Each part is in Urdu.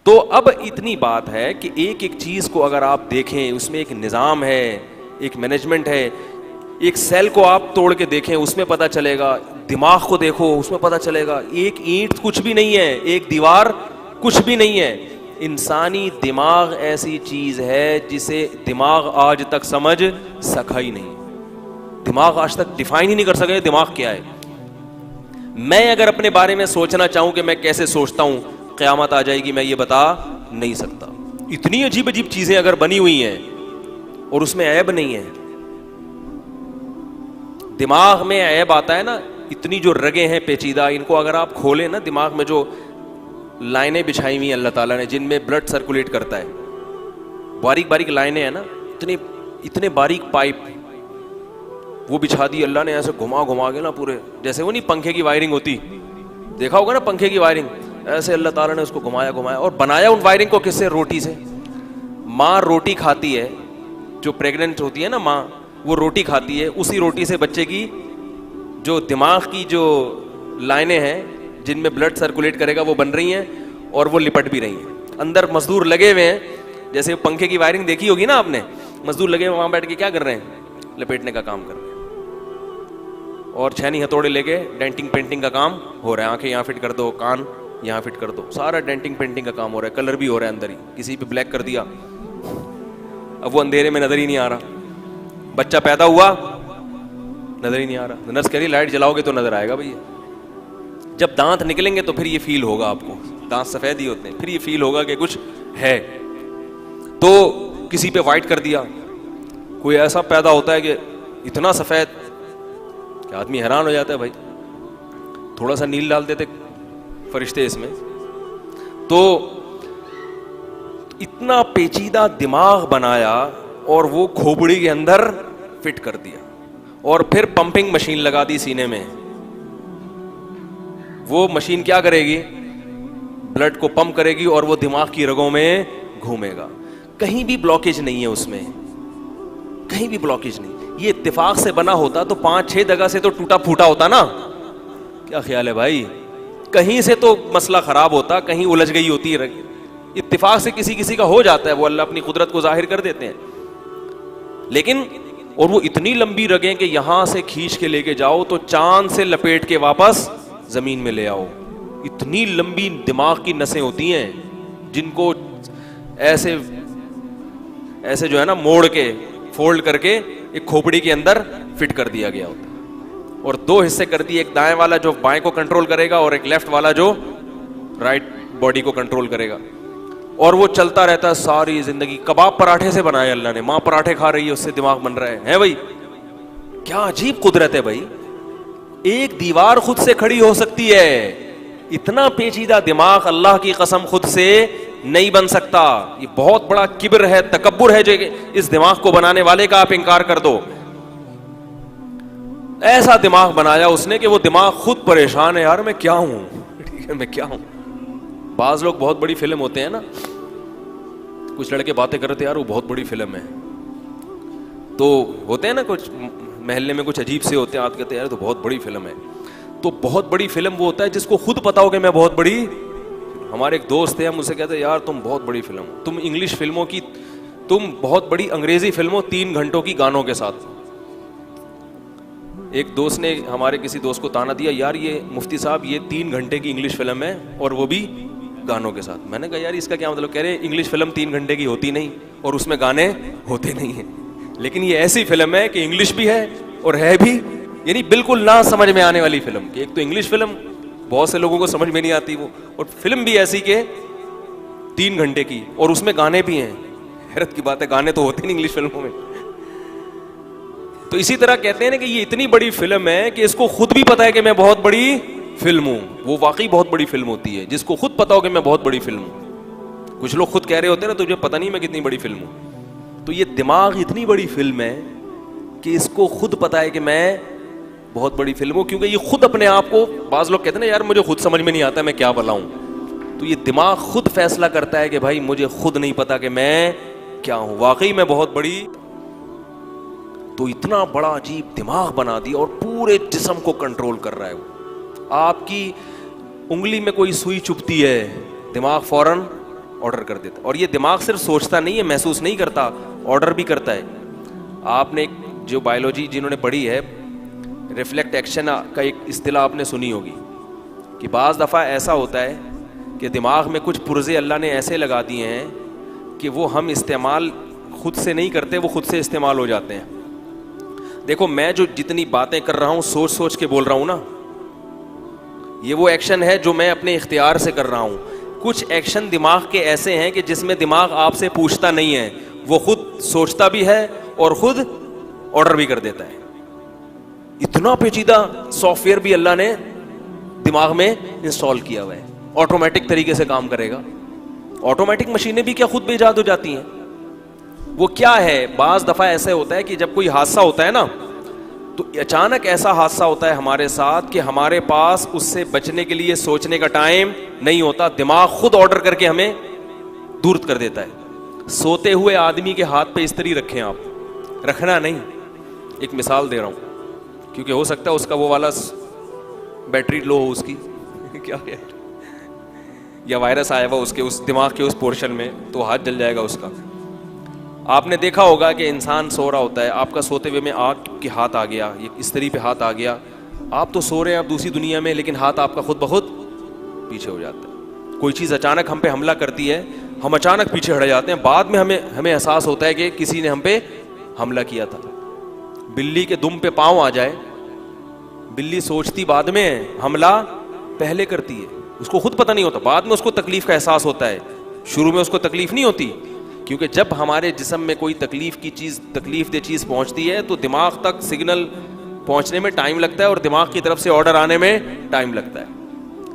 تو اب اتنی بات ہے کہ ایک ایک چیز کو اگر آپ دیکھیں اس میں ایک نظام ہے, ایک مینجمنٹ ہے. ایک سیل کو آپ توڑ کے دیکھیں اس میں پتہ چلے گا, دماغ کو دیکھو اس میں پتہ چلے گا. ایک اینٹ کچھ بھی نہیں ہے, ایک دیوار کچھ بھی نہیں ہے. انسانی دماغ ایسی چیز ہے جسے دماغ آج تک سمجھ سکا ہی نہیں. دماغ آج تک ڈیفائن ہی نہیں کر سکے دماغ کیا ہے. میں اگر اپنے بارے میں سوچنا چاہوں کہ میں کیسے سوچتا ہوں, قیامت آ جائے گی میں یہ بتا نہیں سکتا. اتنی عجیب عجیب چیزیں اگر بنی ہوئی ہیں اور اس میں عیب نہیں ہے. دماغ میں عیب آتا ہے نا, اتنی جو رگیں ہیں پیچیدہ, ان کو اگر آپ کھولیں نا, دماغ میں جو لائنیں بچھائی ہوئی ہیں اللہ تعالیٰ نے جن میں بلڈ سرکولیٹ کرتا ہے, باریک باریک لائنیں ہیں نا, اتنے باریک پائپ وہ بچھا دی اللہ نے ایسے گھما گھما کے نا پورے, جیسے وہ نہیں پنکھے کی وائرنگ ہوتی, دیکھا ہوگا نا پنکھے کی وائرنگ, ایسے اللہ تعالیٰ نے اس کو گھمایا گھمایا. اور بنایا ان وائرنگ کو کس سے؟ روٹی سے. ماں روٹی کھاتی ہے, جو پریگننٹ ہوتی ہے نا ماں, وہ روٹی کھاتی ہے, اسی روٹی سے بچے کی جو دماغ کی جو لائنیں ہیں جن میں بلڈ سرکولیٹ کرے گا وہ بن رہی ہیں اور وہ لپٹ بھی رہی ہیں. اندر مزدور لگے ہوئے ہیں, جیسے پنکھے کی وائرنگ دیکھی ہوگی نا آپ نے, مزدور لگے ہوئے وہاں بیٹھ کے کیا کر رہے ہیں؟ لپیٹنے کا کام کر رہے ہیں. اور چھینی ہتھوڑے لے کے ڈینٹنگ پینٹنگ کا کام ہو رہا ہے. آنکھیں یہاں فٹ کر دو, کان یہاں فٹ کر دو, سارا ڈینٹنگ پینٹنگ کا کام ہو رہا ہے. کلر بھی ہو رہا ہے اندر ہی, کسی پہ بلیک کر دیا, اب وہ اندھیرے میں نظر ہی نہیں آ رہا. بچہ پیدا ہوا نظر ہی نہیں آ رہا, نرس کہہ رہی لائٹ جلاؤ گے تو نظر آئے گا بھائی. جب دانت نکلیں گے تو پھر یہ فیل ہوگا آپ کو, دانت سفید ہی ہوتے ہیں, پھر یہ فیل ہوگا کہ کچھ ہے. تو کسی پہ وائٹ کر دیا, کوئی ایسا پیدا ہوتا ہے کہ اتنا سفید کہ آدمی حیران ہو جاتا ہے, بھائی تھوڑا سا نیل ڈال دیتے فرشتے اس میں. تو اتنا پیچیدہ دماغ بنایا اور وہ کھوپڑی کے اندر فٹ کر دیا, اور پھر پمپنگ مشین لگا دی سینے میں. وہ مشین کیا کرے گی؟ بلڈ کو پمپ کرے گی اور وہ دماغ کی رگوں میں گھومے گا. کہیں بھی بلاکیج نہیں ہے اس میں, کہیں بھی بلاکیج نہیں. یہ اتفاق سے بنا ہوتا تو 5-6 جگہ سے تو ٹوٹا پھوٹا ہوتا نا. کیا خیال ہے بھائی؟ کہیں سے تو مسئلہ خراب ہوتا, کہیں الجھ گئی ہوتی ہے. اتفاق سے کسی کا ہو جاتا ہے, وہ اللہ اپنی قدرت کو ظاہر کر دیتے ہیں. لیکن اور وہ اتنی لمبی رگیں کہ یہاں سے کھینچ کے لے کے جاؤ تو چاند سے لپیٹ کے واپس زمین میں لے آؤ. اتنی لمبی دماغ کی نسیں ہوتی ہیں جن کو ایسے ایسے جو ہے نا موڑ کے فولڈ کر کے ایک کھوپڑی کے اندر فٹ کر دیا گیا ہوتا ہے. اور 2 حصے کر دیے, ایک دائیں والا جو بائیں کو کنٹرول کرے گا اور ایک لیفٹ والا جو رائٹ باڈی کو کنٹرول کرے گا. اور وہ چلتا رہتا ہے ساری زندگی. کباب پراٹھے سے بنایا اللہ نے, ماں پراٹھے کھا رہی ہے اس سے دماغ بن رہا ہے بھائی. کیا عجیب قدرت ہے بھائی. ایک دیوار خود سے کھڑی ہو سکتی ہے, اتنا پیچیدہ دماغ اللہ کی قسم خود سے نہیں بن سکتا. یہ بہت بڑا کبر ہے, تکبر ہے جو اس دماغ کو بنانے والے کا آپ انکار کر دو. ایسا دماغ بنایا اس نے کہ وہ دماغ خود پریشان ہے, یار میں کیا ہوں, ٹھیک ہے میں کیا ہوں. بعض لوگ بہت بڑی فلم ہوتے ہیں نا, کچھ لڑکے باتیں کر رہے تھے یار وہ بہت بڑی فلم ہے, تو ہوتے ہیں نا کچھ محلے میں کچھ عجیب سے ہوتے ہیں, آپ کہتے ہیں یار تو بہت بڑی فلم ہے. تو بہت بڑی فلم وہ ہوتا ہے جس کو خود پتا ہو کہ میں بہت بڑی. ہمارے ایک دوست تھے, ہم اسے کہتے ہیں یار تم بہت بڑی فلم ہو, تم انگلش فلموں کی, تم بہت بڑی انگریزی فلموں 3 گھنٹوں کی گانوں کے ساتھ. ایک دوست نے ہمارے کسی دوست کو تانا دیا, یار یہ مفتی صاحب یہ 3 گھنٹے کی انگلش فلم ہے اور وہ بھی گانوں کے ساتھ. میں نے کہا یار اس کا کیا مطلب؟ کہہ رہے انگلش فلم 3 گھنٹے کی ہوتی نہیں اور اس میں گانے ہوتے نہیں ہیں, لیکن یہ ایسی فلم ہے کہ انگلش بھی ہے اور ہے بھی, یعنی بالکل نہ سمجھ میں آنے والی فلم. کہ ایک تو انگلش فلم بہت سے لوگوں کو سمجھ میں نہیں آتی وہ, اور فلم بھی ایسی کہ 3 گھنٹے کی اور اس میں گانے بھی ہیں. حیرت کی بات ہے, گانے تو ہوتے نہیں انگلش فلموں میں. تو اسی طرح کہتے ہیں نا کہ یہ اتنی بڑی فلم ہے کہ اس کو خود بھی پتا ہے کہ میں بہت بڑی فلم ہوں. وہ واقعی بہت بڑی فلم ہوتی ہے جس کو خود پتا ہو کہ میں بہت بڑی فلم ہوں. کچھ لوگ خود کہہ رہے ہوتے ہیں نا تجھے پتا نہیں میں کتنی بڑی فلم ہوں. تو یہ دماغ اتنی بڑی فلم ہے کہ اس کو خود پتا ہے کہ میں بہت بڑی فلم ہوں, کیونکہ یہ خود اپنے آپ کو, بعض لوگ کہتے ہیں نا یار مجھے خود سمجھ میں نہیں آتا میں کیا بتاؤں, تو یہ دماغ خود فیصلہ کرتا ہے کہ بھائی مجھے خود نہیں پتا کہ میں کیا ہوں, واقعی میں بہت بڑی. تو اتنا بڑا عجیب دماغ بنا دیا اور پورے جسم کو کنٹرول کر رہا ہے. وہ آپ کی انگلی میں کوئی سوئی چبھتی ہے, دماغ فوراً آرڈر کر دیتا ہے. اور یہ دماغ صرف سوچتا نہیں ہے, محسوس نہیں کرتا, آرڈر بھی کرتا ہے. آپ نے جو بایولوجی جنہوں نے پڑھی ہے, ریفلیکٹ ایکشن کا ایک اصطلاح آپ نے سنی ہوگی کہ بعض دفعہ ایسا ہوتا ہے کہ دماغ میں کچھ پرزے اللہ نے ایسے لگا دیے ہیں کہ وہ ہم استعمال خود سے نہیں کرتے, وہ خود سے استعمال ہو جاتے ہیں. دیکھو میں جو جتنی باتیں کر رہا ہوں سوچ سوچ کے بول رہا ہوں نا, یہ وہ ایکشن ہے جو میں اپنے اختیار سے کر رہا ہوں. کچھ ایکشن دماغ کے ایسے ہیں کہ جس میں دماغ آپ سے پوچھتا نہیں ہے, وہ خود سوچتا بھی ہے اور خود آرڈر بھی کر دیتا ہے. اتنا پیچیدہ سافٹ ویئر بھی اللہ نے دماغ میں انسٹال کیا ہوا ہے, آٹومیٹک طریقے سے کام کرے گا. آٹومیٹک مشینیں بھی کیا خود بھی ایجاد ہو جاتی ہیں. وہ کیا ہے, بعض دفعہ ایسے ہوتا ہے کہ جب کوئی حادثہ ہوتا ہے نا, تو اچانک ایسا حادثہ ہوتا ہے ہمارے ساتھ کہ ہمارے پاس اس سے بچنے کے لیے سوچنے کا ٹائم نہیں ہوتا, دماغ خود آرڈر کر کے ہمیں دور کر دیتا ہے. سوتے ہوئے آدمی کے ہاتھ پہ استری رکھیں آپ, رکھنا نہیں. ایک مثال دے رہا ہوں کیونکہ ہو سکتا ہے اس کا وہ والا بیٹری لو ہو اس کی کیا ہے, یا وائرس آیا ہوا اس کے اس دماغ کے اس پورشن میں, تو ہاتھ جل جائے گا اس کا. آپ نے دیکھا ہوگا کہ انسان سو رہا ہوتا ہے, آپ کا سوتے ہوئے میں آنکھ کے ہاتھ آ گیا, یہ استری پہ ہاتھ آ گیا, آپ تو سو رہے ہیں آپ دوسری دنیا میں, لیکن ہاتھ آپ کا خود بخود پیچھے ہو جاتا ہے. کوئی چیز اچانک ہم پہ حملہ کرتی ہے, ہم اچانک پیچھے ہٹ جاتے ہیں, بعد میں ہمیں احساس ہوتا ہے کہ کسی نے ہم پہ حملہ کیا تھا. بلی کے دم پہ پاؤں آ جائے, بلی سوچتی بعد میں ہے, حملہ پہلے کرتی ہے, اس کو خود پتہ نہیں ہوتا, بعد میں اس کو تکلیف کا احساس ہوتا ہے, شروع میں اس کو تکلیف نہیں ہوتی. کیونکہ جب ہمارے جسم میں کوئی تکلیف دہ چیز پہنچتی ہے تو دماغ تک سگنل پہنچنے میں ٹائم لگتا ہے اور دماغ کی طرف سے آرڈر آنے میں ٹائم لگتا ہے.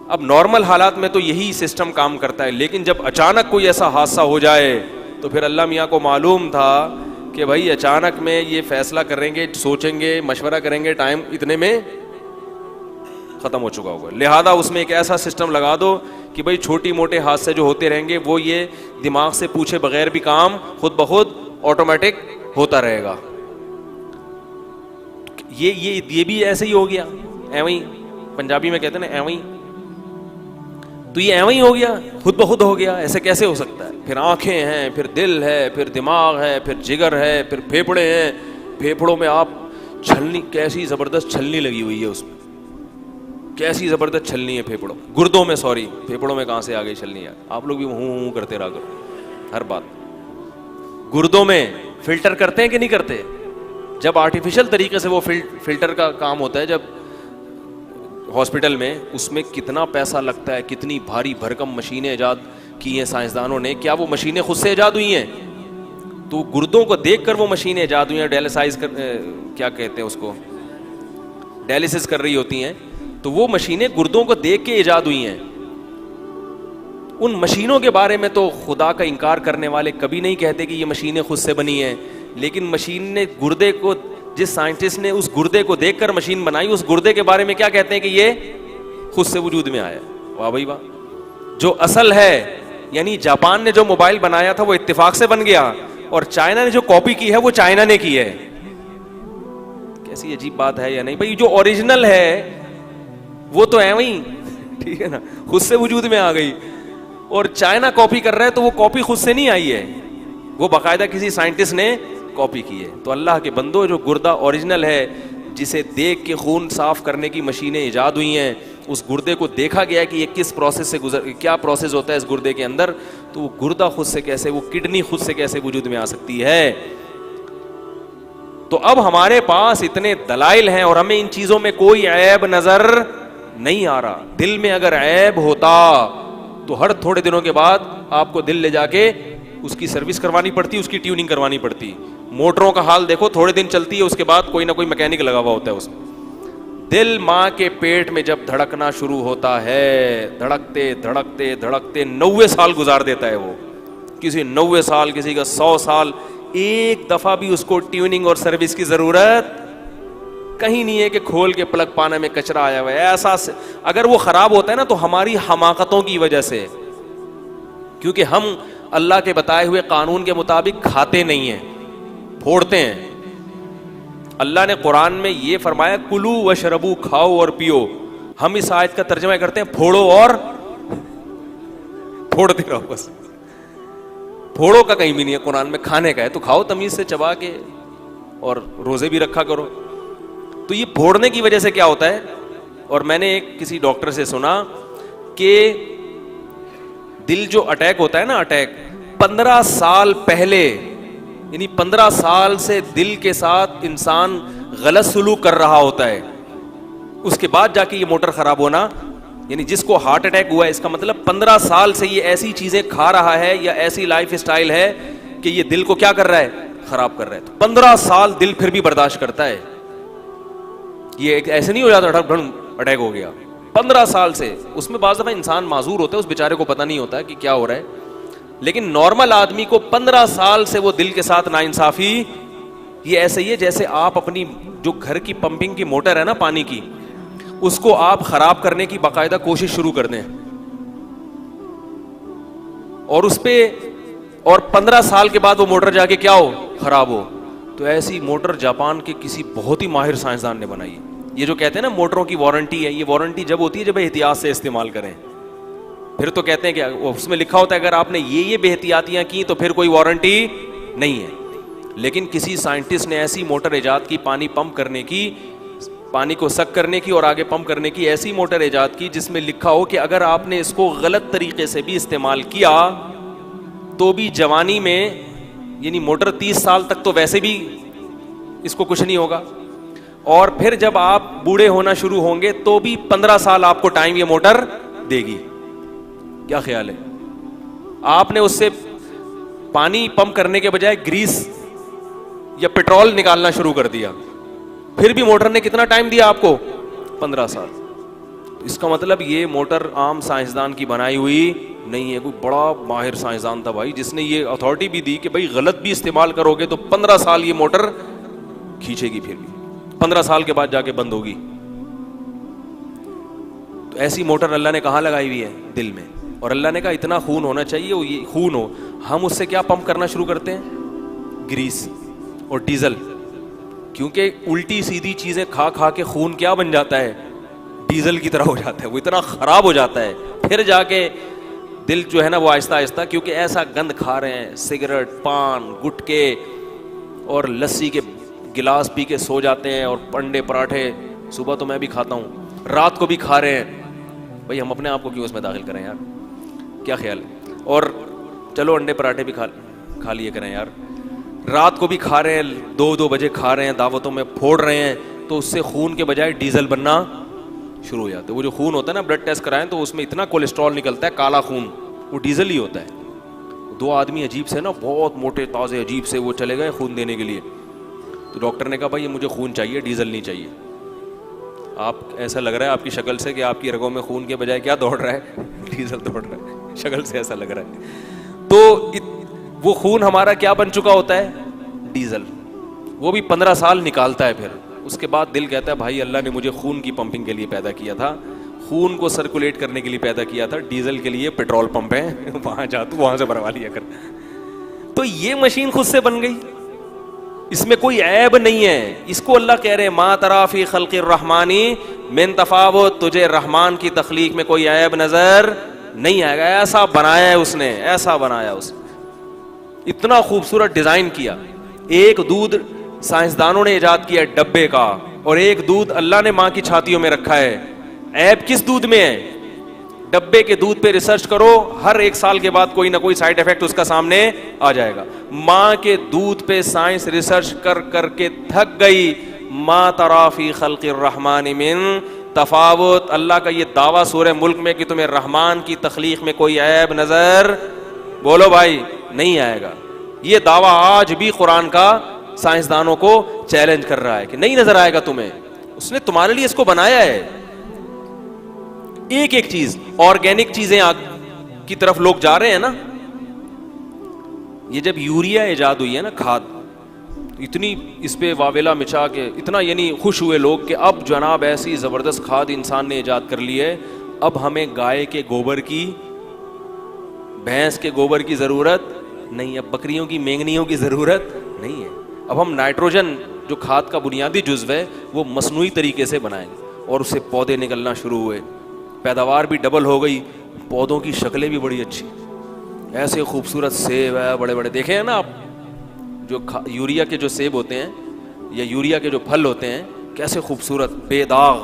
اب نارمل حالات میں تو یہی سسٹم کام کرتا ہے, لیکن جب اچانک کوئی ایسا حادثہ ہو جائے تو پھر اللہ میاں کو معلوم تھا کہ بھائی اچانک میں یہ فیصلہ کریں گے, سوچیں گے, مشورہ کریں گے, ٹائم اتنے میں ختم ہو چکا ہوگا. لہذا اس میں ایک ایسا سسٹم لگا دو کہ بھائی چھوٹی موٹے حادثے جو ہوتے رہیں گے وہ یہ دماغ سے پوچھے بغیر بھی کام خود بخود آٹومیٹک ہوتا رہے گا. یہ بھی ایسے ہی ہو گیا, ایویں پنجابی میں کہتے ہیں نا ایویں, تو یہ ایویں ہو گیا, خود بخود ہو گیا. ایسے کیسے ہو سکتا ہے؟ پھر آنکھیں ہیں, پھر دل ہے, پھر دماغ ہے, پھر جگر ہے, پھر پھیپھڑے ہیں. پھیپھڑوں میں آپ چھلنی, کیسی زبردست چھلنی لگی ہوئی ہے اس میں, کیسی زبردست چھلنی ہے پھیپھڑوں, گردوں میں, سوری پھیپھڑوں میں کہاں سے آ گئی چھلنی ہے. آپ لوگ بھی ہوں کرتے رہا کرو ہر بات. گردوں میں فلٹر کرتے ہیں کہ نہیں کرتے؟ جب آرٹیفیشل طریقے سے وہ فلٹر کا کام ہوتا ہے جب ہاسپٹل میں, اس میں کتنا پیسہ لگتا ہے, کتنی بھاری بھرکم مشینیں ایجاد کی ہیں سائنسدانوں نے. کیا وہ مشینیں خود سے ایجاد ہوئی ہیں؟ تو گردوں کو دیکھ کر وہ مشینیں ایجاد ہوئی ہیں. ڈیالسائز کیا کہتے ہیں اس کو, ڈیالسس کر رہی ہوتی ہیں, تو وہ مشینیں گردوں کو دیکھ کے ایجاد ہوئی ہیں. ان مشینوں کے بارے میں تو خدا کا انکار کرنے والے کبھی نہیں کہتے کہ یہ مشینیں خود سے بنی ہیں, لیکن مشین نے گردے کو, جس سائنٹسٹ نے اس گردے کو دیکھ کر مشین بنائی, اس گردے کے بارے میں کیا کہتے ہیں کہ یہ خود سے وجود میں آیا. واہ بھائی واہ. جو اصل ہے, یعنی جاپان نے جو موبائل بنایا تھا وہ اتفاق سے بن گیا, اور چائنا نے جو کاپی کی ہے وہ چائنا نے کی ہے. کیسی عجیب بات ہے یا نہیں بھائی. جو اوریجنل ہے وہ تو ایویں, ٹھیک ہے نا, خود سے وجود میں آ گئی, اور چائنا کاپی کر رہا ہے تو وہ کاپی خود سے نہیں آئی ہے, وہ باقاعدہ کسی سائنٹسٹ نے کاپی کی ہے. تو اللہ کے بندو, جو گردہ اوریجنل ہے, جسے دیکھ کے خون صاف کرنے کی مشینیں ایجاد ہوئی ہیں, اس گردے کو دیکھا گیا کہ یہ کس پروسیس سے کیا پروسیس ہوتا ہے اس گردے کے اندر, تو وہ گردہ خود سے کیسے, وہ کڈنی خود سے کیسے وجود میں آ سکتی ہے. تو اب ہمارے پاس اتنے دلائل ہیں اور ہمیں ان چیزوں میں کوئی عیب نظر نہیں آ رہا. دل میں اگر عیب ہوتا تو ہر تھوڑے دنوں کے بعد آپ کو دل لے جا کے اس کی سروس کروانی پڑتی, اس کی ٹیوننگ کروانی پڑتی. موٹروں کا حال دیکھو, تھوڑے دن چلتی ہے, اس کے بعد کوئی نہ کوئی میکینک لگا ہوا ہوتا ہے اس میں. دل ماں کے پیٹ میں جب دھڑکنا شروع ہوتا ہے, دھڑکتے دھڑکتے دھڑکتے 90 سال گزار دیتا ہے وہ, کسی 90 سال, کسی کا 100 سال. ایک دفعہ بھی اس کو ٹیوننگ اور سروس کی ضرورت کہیں نہیں ہے کہ کھول کے پلگ پانے میں کچرا آیا ہوا ہے. ایسا اگر وہ خراب ہوتا ہے نا تو ہماری حماقتوں کی وجہ سے, کیونکہ ہم اللہ کے بتائے ہوئے قانون کے مطابق کھاتے نہیں ہیں, پھوڑتے ہیں. اللہ نے قرآن میں یہ فرمایا کلو وشربو, کھاؤ اور پیو. ہم اس آیت کا ترجمہ کرتے ہیں پھوڑو اور پھوڑتے رہو بس. پھوڑوں کا کہیں بھی نہیں ہے قرآن میں, کھانے کا ہے تو کھاؤ تمیز سے چبا کے, اور روزے بھی رکھا کرو. تو یہ پھوڑنے کی وجہ سے کیا ہوتا ہے, اور میں نے ایک کسی ڈاکٹر سے سنا کہ دل جو اٹیک ہوتا ہے نا, اٹیک 15 سال پہلے, یعنی 15 سال سے دل کے ساتھ انسان غلط سلوک کر رہا ہوتا ہے, اس کے بعد جا کے یہ موٹر خراب ہونا, یعنی جس کو ہارٹ اٹیک ہوا ہے اس کا مطلب 15 سال سے یہ ایسی چیزیں کھا رہا ہے یا ایسی لائف اسٹائل ہے کہ یہ دل کو کیا کر رہا ہے, خراب کر رہا ہے. تو 15 سال دل پھر بھی برداشت کرتا ہے, یہ ایسے نہیں ہو جاتا اٹیک ہو گیا. 15 سال سے, اس میں بعض دفعہ انسان معذور ہوتا ہے, اس بیچارے کو پتہ نہیں ہوتا ہے کہ کیا ہو رہا ہے, لیکن نارمل آدمی کو 15 سال سے وہ دل کے ساتھ ناانصافی, یہ ایسے ہی ہے جیسے آپ اپنی جو گھر کی پمپنگ کی موٹر ہے نا پانی کی, اس کو آپ خراب کرنے کی باقاعدہ کوشش شروع کر دیں, اور اس پہ, اور 15 سال کے بعد وہ موٹر جا کے کیا ہو, خراب ہو. تو ایسی موٹر جاپان کے کسی بہت ہی ماہر سائنسدان نے بنائی. یہ جو کہتے ہیں نا موٹروں کی وارنٹی ہے, یہ وارنٹی جب ہوتی ہے جب احتیاط سے استعمال کریں. پھر تو کہتے ہیں کہ اس میں لکھا ہوتا ہے اگر آپ نے یہ بے احتیاطیاں کی تو پھر کوئی وارنٹی نہیں ہے. لیکن کسی سائنٹسٹ نے ایسی موٹر ایجاد کی, پانی پمپ کرنے کی, پانی کو سک کرنے کی اور آگے پمپ کرنے کی ایسی موٹر ایجاد کی جس میں لکھا ہو کہ اگر آپ نے اس کو غلط طریقے سے بھی استعمال کیا تو بھی جوانی میں, یعنی موٹر 30 سال تک تو ویسے بھی اس کو کچھ نہیں ہوگا, اور پھر جب آپ بوڑھے ہونا شروع ہوں گے تو بھی 15 سال آپ کو ٹائم یہ موٹر دے گی. کیا خیال ہے؟ آپ نے اس سے پانی پمپ کرنے کے بجائے گریس یا پیٹرول نکالنا شروع کر دیا, پھر بھی موٹر نے کتنا ٹائم دیا آپ کو, 15 سال. اس کا مطلب یہ موٹر عام سائنسدان کی بنائی ہوئی نہیں ہے, کوئی بڑا ماہر سائنسدان تھا بھائی جس نے یہ اتھارٹی بھی دی کہ بھائی غلط بھی استعمال کرو گے تو 15 سال یہ موٹر کھینچے گی, پھر بھی 15 سال کے بعد جا کے بند ہوگی. تو ایسی موٹر اللہ نے کہاں لگائی ہوئی ہے, دل میں. اور اللہ نے کہا اتنا خون ہونا چاہیے, وہ یہ خون ہو. ہم اس سے کیا پمپ کرنا شروع کرتے ہیں, گریس اور ڈیزل, کیونکہ الٹی سیدھی چیزیں کھا کھا کے خون کیا بن جاتا ہے, ڈیزل کی طرح ہو جاتا ہے, وہ اتنا خراب ہو جاتا ہے. پھر جا کے دل جو ہے نا وہ آہستہ آہستہ, کیونکہ ایسا گند کھا رہے ہیں, سگریٹ, پان, گٹکے اور لسی کے گلاس پی کے سو جاتے ہیں, اور انڈے پراٹھے, صبح تو میں بھی کھاتا ہوں, رات کو بھی کھا رہے ہیں. بھائی ہم اپنے آپ کو کیوں اس میں داخل کریں یار, کیا خیال ہے؟ اور چلو انڈے پراٹھے بھی کھا لیے کریں یار, رات کو بھی کھا رہے ہیں, 2 بجے کھا رہے ہیں, دعوتوں میں پھوڑ رہے ہیں, تو اس سے خون کے بجائے ڈیزل بننا شروع ہو جاتا ہے. وہ جو خون ہوتا ہے نا, بلڈ ٹیسٹ کرائیں تو اس میں اتنا کولیسٹرول نکلتا ہے, کالا خون, وہ ڈیزل ہی ہوتا ہے. 2 آدمی عجیب سے نا, بہت موٹے تازے عجیب سے, وہ چلے گئے خون دینے کے لیے. تو ڈاکٹر نے کہا بھائی یہ مجھے خون چاہیے, ڈیزل نہیں چاہیے. آپ ایسا لگ رہا ہے آپ کی شکل سے کہ آپ کی رگوں میں خون کے بجائے کیا دوڑ رہا ہے, ڈیزل دوڑ رہا ہے, شکل سے ایسا لگ رہا ہے. تو وہ خون ہمارا کیا بن چکا ہوتا ہے, ڈیزل. وہ بھی 15 سال نکالتا ہے. پھر اس کے بعد دل کہتا ہے بھائی اللہ نے مجھے خون کی پمپنگ کے لیے پیدا کیا تھا, خون کو سرکولیٹ کرنے کے لیے پیدا کیا تھا, ڈیزل کے لیے پیٹرول پمپ ہے, وہاں جا تو وہاں سے بھروا لیا کر. تو یہ مشین خود سے بن گئی, اس میں کوئی عیب نہیں ہے. اس کو اللہ کہہ رہے ہیں ما تری فی خلق الرحمانی من تفاوت, تجھے رحمان کی تخلیق میں کوئی عیب نظر نہیں آئے گا. ایسا بنایا ہے اس نے, ایسا بنایا اس نے, اتنا خوبصورت ڈیزائن کیا. ایک دودھ سائنسدانوں نے ایجاد کیا ڈبے کا, اور ایک دودھ اللہ نے ماں کی چھاتیوں میں رکھا ہے. عیب کس دودھ میں ہے؟ ڈبے کے دودھ پہ ریسرچ کرو, ہر 1 سال کے بعد کوئی نہ کوئی سائیڈ افیکٹ اس کا سامنے آ جائے گا. ماں کے دودھ پہ سائنس ریسرچ کر کر کے تھک گئی. ما تری فی خلق الرحمن من تفاوت, اللہ کا یہ دعویٰ سورہ ملک میں کہ تمہیں رحمان کی تخلیق میں کوئی عیب نظر, بولو بھائی, نہیں آئے گا. یہ دعویٰ آج بھی قرآن کا سائنسدانوں کو چیلنج کر رہا ہے کہ نہیں نظر آئے گا تمہیں, اس نے تمہارے لیے اس کو بنایا ہے. ایک ایک چیز, آرگینک چیزیں کی طرف لوگ جا رہے ہیں نا. یہ جب یوریا ایجاد ہوئی ہے نا, کھاد, اتنی اس پہ واویلا مچا کے اتنا یعنی خوش ہوئے لوگ کہ اب جناب ایسی زبردست کھاد انسان نے ایجاد کر لی ہے, اب ہمیں گائے کے گوبر کی, بھینس کے گوبر کی ضرورت نہیں, اب بکریوں کی مینگنیوں کی ضرورت نہیں ہے. اب ہم نائٹروجن جو کھاد کا بنیادی جزو ہے وہ مصنوعی طریقے سے بنائیں گے, اور اس سے پودے نکلنا شروع ہوئے, پیداوار بھی ڈبل ہو گئی, پودوں کی شکلیں بھی بڑی اچھی. ایسے خوبصورت سیب ہے بڑے بڑے، دیکھے ہیں نا آپ جو یوریا کے جو سیب ہوتے ہیں یا یوریا کے جو پھل ہوتے ہیں کیسے خوبصورت بے داغ،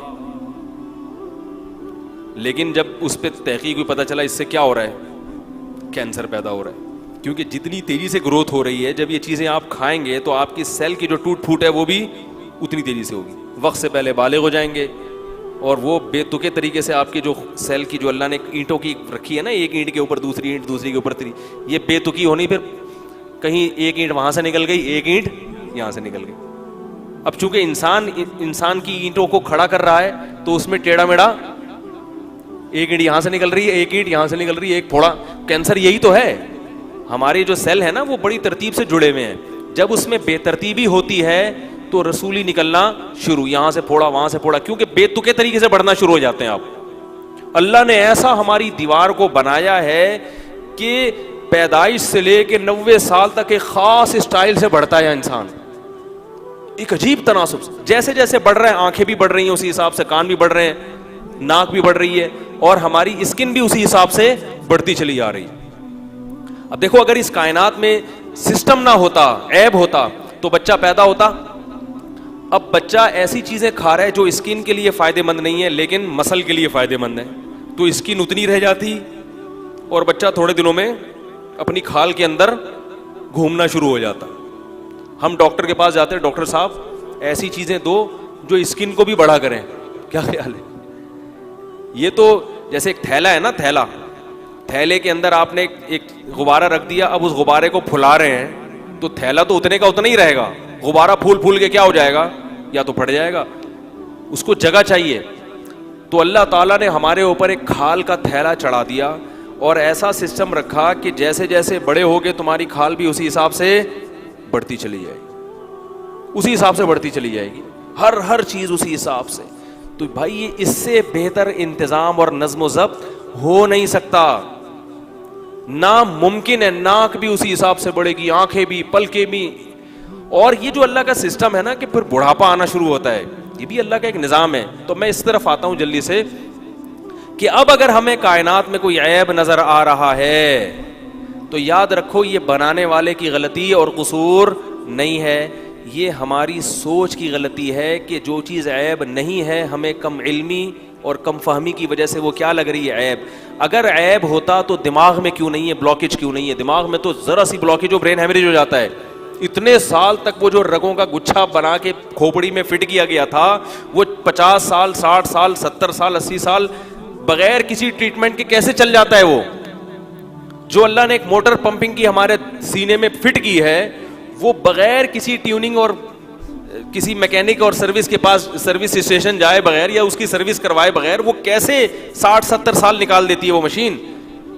لیکن جب اس پہ تحقیق بھی پتہ چلا اس سے کیا ہو رہا ہے، کینسر پیدا ہو رہا ہے، کیونکہ جتنی تیزی سے گروتھ ہو رہی ہے جب یہ چیزیں آپ کھائیں گے تو آپ کی سیل کی جو ٹوٹ پھوٹ ہے وہ بھی اتنی تیزی سے ہوگی، وقت سے پہلے بالغ ہو جائیں گے، اور وہ بے تکے طریقے سے آپ کی جو سیل کی جو اللہ نے اینٹوں کی رکھی ہے نا، ایک اینٹ کے اوپر دوسری اینٹ، دوسری کے اوپر تیسری، یہ بے تکی ہونی، پھر کہیں ایک اینٹ وہاں سے نکل گئی، ایک اینٹ یہاں سے نکل گئی۔ اب چونکہ انسان کی اینٹوں کو کھڑا کر رہا ہے تو اس میں ٹیڑھا میڑھا ایک اینٹ یہاں سے نکل رہی ہے، ایک اینٹ یہاں سے نکل رہی ہے، ایک پھوڑا۔ کینسر یہی تو ہے، ہماری جو سیل ہے نا وہ بڑی ترتیب سے جڑے ہوئے ہیں، جب اس میں بے ترتیبی ہوتی ہے تو رسولی نکلنا شروع، یہاں سے پھوڑا وہاں سے پھوڑا، کیونکہ بے تکے طریقے سے بڑھنا شروع ہو جاتے ہیں آپ۔ اللہ نے ایسا ہماری دیوار کو بنایا ہے کہ پیدائش سے لے کے 90 سال تک ایک خاص اسٹائل سے بڑھتا ہے انسان، ایک عجیب تناسب سے، جیسے جیسے بڑھ رہا ہے آنکھیں بھی بڑھ رہی ہیں اسی حساب سے، کان بھی بڑھ رہے ہیں، ناک بھی بڑھ رہی ہے، اور ہماری اسکن بھی اسی حساب سے بڑھتی چلی جا رہی ہے۔ اب دیکھو اگر اس کائنات میں سسٹم نہ ہوتا، عیب ہوتا، تو بچہ پیدا ہوتا۔ اب بچہ ایسی چیزیں کھا رہا ہے جو اسکن کے لیے فائدہ مند نہیں ہے لیکن مسل کے لیے فائدہ مند ہے، تو اسکن اتنی رہ جاتی اور بچہ تھوڑے دنوں میں اپنی کھال کے اندر گھومنا شروع ہو جاتا۔ ہم ڈاکٹر کے پاس جاتے ہیں، ڈاکٹر صاحب ایسی چیزیں دو جو اسکن کو بھی بڑا کریں، کیا خیال ہے؟ یہ تو جیسے ایک تھیلا ہے نا، تھیلے کے اندر آپ نے ایک غبارہ رکھ دیا، اب اس غبارے کو پھلا رہے ہیں تو تھیلا تو اتنے کا اتنا ہی رہے گا، غبارہ پھول کے کیا ہو جائے گا، یا تو پھٹ جائے گا، اس کو جگہ چاہیے۔ تو اللہ تعالیٰ نے ہمارے اوپر ایک کھال کا تھیلا چڑھا دیا اور ایسا سسٹم رکھا کہ جیسے جیسے بڑے ہوگے تمہاری کھال بھی اسی حساب سے بڑھتی چلی جائے گی، اسی حساب سے بڑھتی چلی جائے گی، ہر چیز اسی حساب سے۔ تو بھائی یہ اس سے بہتر انتظام اور نظم و ضبط ہو نہیں سکتا، ناممکن ہے۔ ناک بھی اسی حساب سے بڑھے گی، آنکھیں بھی، پلکیں بھی، اور یہ جو اللہ کا سسٹم ہے نا کہ پھر بڑھاپا آنا شروع ہوتا ہے، یہ بھی اللہ کا ایک نظام ہے۔ تو میں اس طرف آتا ہوں جلدی سے کہ اب اگر ہمیں کائنات میں کوئی عیب نظر آ رہا ہے تو یاد رکھو یہ بنانے والے کی غلطی اور قصور نہیں ہے، یہ ہماری سوچ کی غلطی ہے کہ جو چیز عیب نہیں ہے ہمیں کم علمی اور کم فہمی کی وجہ سے وہ کیا لگ رہی ہے، عیب۔ اگر عیب ہوتا تو دماغ میں کیوں نہیں ہے بلاکیج، کیوں نہیں ہے دماغ میں؟ تو ذرا سی بلاکیج ہو برین ہیمریج ہو جاتا ہے۔ اتنے سال تک وہ جو رگوں کا گچھا بنا کے کھوپڑی میں فٹ کیا گیا تھا وہ 50 سال 60 سال 70 سال 80 سال بغیر کسی ٹریٹمنٹ کے کیسے چل جاتا ہے؟ وہ جو اللہ نے ایک موٹر پمپنگ کی ہمارے سینے میں فٹ کی ہے وہ بغیر کسی ٹیوننگ اور کسی میکینک اور سروس کے پاس سروس اسٹیشن جائے بغیر یا اس کی سروس کروائے بغیر وہ کیسے 60-70 سال نکال دیتی ہے وہ مشین۔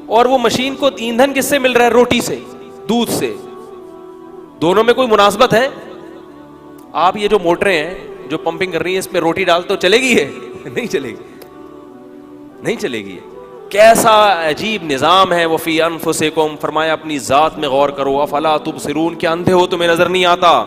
اور وہ مشین کو ایندھن کس سے مل رہا ہے؟ روٹی سے، دودھ سے۔ دونوں میں کوئی مناسبت ہے؟ آپ یہ جو موٹریں ہیں جو پمپنگ کر رہی ہیں اس میں روٹی ڈال تو چلے گی ہے؟ نہیں چلے گی، نہیں چلے گی۔ کیسا عجیب نظام ہے۔ وفی انفسکم، فرمایا اپنی ذات میں غور کرو، افلا تبصرون، کیا اندھے ہو تمہیں نظر نہیں آتا؟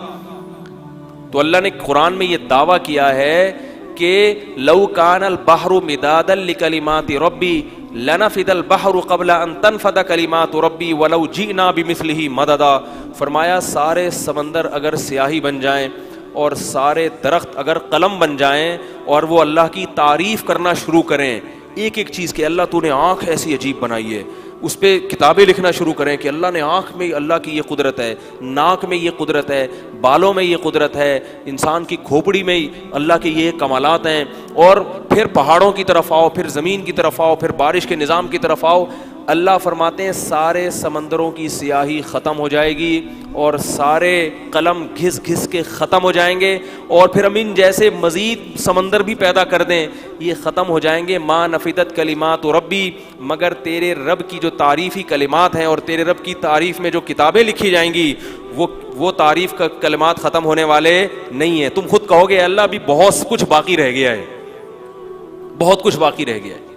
تو اللہ نے قرآن میں یہ دعویٰ کیا ہے کہ لو کان البحر مدادا لکلمات ربی لنفد البحر قبل ان تنفد کلمات ربی ولو جئنا بمثلہ مددا۔ فرمایا سارے سمندر اگر سیاہی بن جائیں اور سارے درخت اگر قلم بن جائیں اور وہ اللہ کی تعریف کرنا شروع کریں ایک ایک چیز کے، اللہ تو نے آنکھ ایسی عجیب بنائی ہے، اس پہ کتابیں لکھنا شروع کریں کہ اللہ نے آنکھ میں اللہ کی یہ قدرت ہے، ناک میں یہ قدرت ہے، بالوں میں یہ قدرت ہے، انسان کی کھوپڑی میں اللہ کے یہ کمالات ہیں، اور پھر پہاڑوں کی طرف آؤ، پھر زمین کی طرف آؤ، پھر بارش کے نظام کی طرف آؤ۔ اللہ فرماتے ہیں سارے سمندروں کی سیاہی ختم ہو جائے گی اور سارے قلم گھس گھس کے ختم ہو جائیں گے، اور پھر ہم ان جیسے مزید سمندر بھی پیدا کر دیں یہ ختم ہو جائیں گے۔ ما نفدت کلمات ربی، مگر تیرے رب کی جو تعریفی کلمات ہیں اور تیرے رب کی تعریف میں جو کتابیں لکھی جائیں گی وہ تعریف کا کلمات ختم ہونے والے نہیں ہیں۔ تم خود کہو گے اللہ ابھی بہت کچھ باقی رہ گیا ہے، بہت کچھ باقی رہ گیا ہے۔